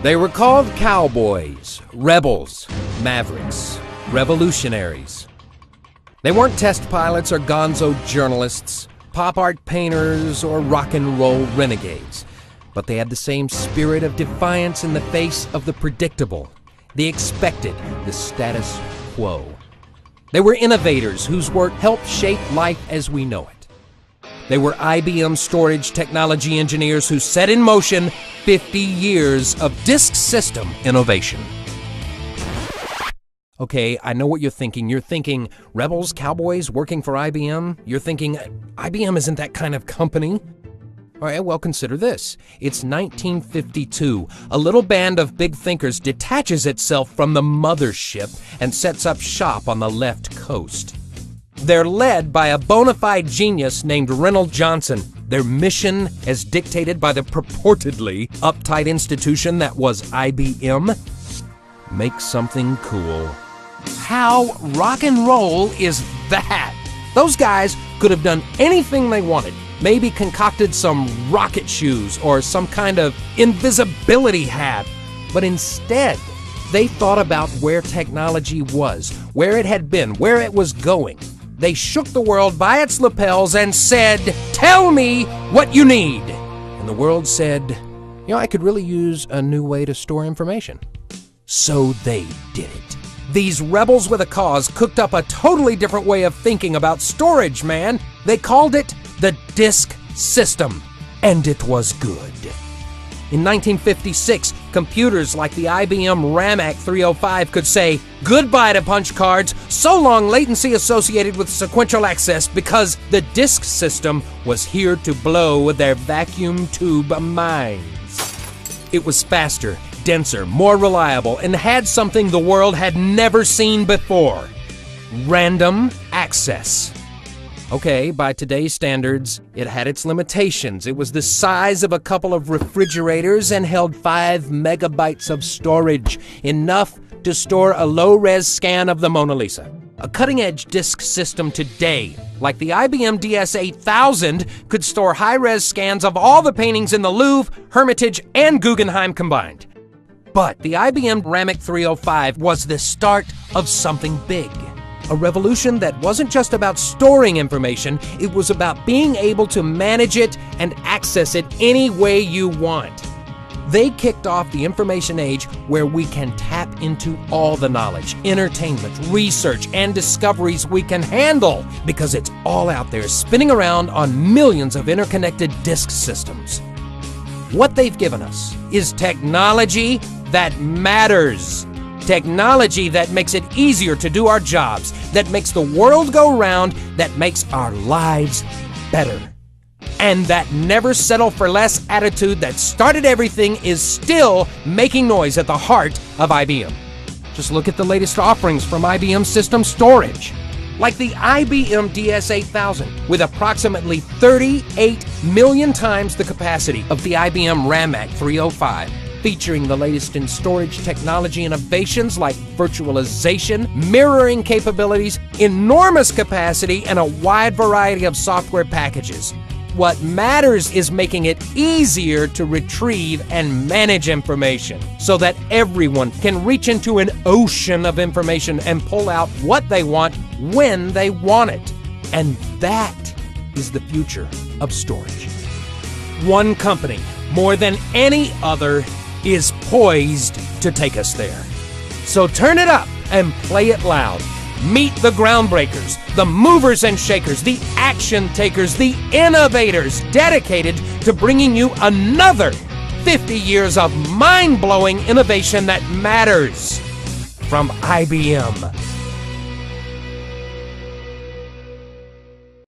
They were called cowboys, rebels, mavericks, revolutionaries. They weren't test pilots or gonzo journalists, pop art painters or rock and roll renegades, but they had the same spirit of defiance in the face of the predictable, the expected, the status quo. They were innovators whose work helped shape life as we know it. They were IBM storage technology engineers who set in motion 50 years of disk system innovation. Okay, I know what you're thinking. You're thinking, rebels, cowboys, working for IBM? You're thinking, IBM isn't that kind of company? All right, well, consider this. It's 1952. A little band of big thinkers detaches itself from the mothership and sets up shop on the left coast. They're led by a bona fide genius named Reynold Johnson. Their mission, as dictated by the purportedly uptight institution that was IBM, make something cool. How rock and roll is that? Those guys could have done anything they wanted. Maybe concocted some rocket shoes or some kind of invisibility hat. But instead, they thought about where technology was, where it had been, where it was going. They shook the world by its lapels and said, "Tell me what you need." And the world said, I could really use a new way to store information. So they did it. These rebels with a cause cooked up a totally different way of thinking about storage, man. They called it the disk system, and it was good. In 1956, computers like the IBM RAMAC 305 could say goodbye to punch cards, so long latency associated with sequential access, because the disk system was here to blow their vacuum tube minds. It was faster, denser, more reliable, and had something the world had never seen before: random access. Okay, by today's standards, it had its limitations. It was the size of a couple of refrigerators and held 5 megabytes of storage, enough to store a low-res scan of the Mona Lisa. A cutting-edge disk system today, like the IBM DS8000, could store high-res scans of all the paintings in the Louvre, Hermitage, and Guggenheim combined. But the IBM RAMAC 305 was the start of something big. A revolution that wasn't just about storing information, it was about being able to manage it and access it any way you want. They kicked off the information age where we can tap into all the knowledge, entertainment, research, and discoveries we can handle, because it's all out there spinning around on millions of interconnected disk systems. What they've given us is technology that matters. Technology that makes it easier to do our jobs, that makes the world go round, that makes our lives better. And that never settle for less attitude that started everything is still making noise at the heart of IBM. Just look at the latest offerings from IBM System Storage. Like the IBM DS8000, with approximately 38 million times the capacity of the IBM RAMAC 305. Featuring the latest in storage technology innovations like virtualization, mirroring capabilities, enormous capacity, and a wide variety of software packages. What matters is making it easier to retrieve and manage information so that everyone can reach into an ocean of information and pull out what they want when they want it. And that is the future of storage. One company, more than any other, is poised to take us there. So turn it up and play it loud. Meet the groundbreakers, the movers and shakers, the action takers, the innovators dedicated to bringing you another 50 years of mind-blowing innovation that matters. From IBM.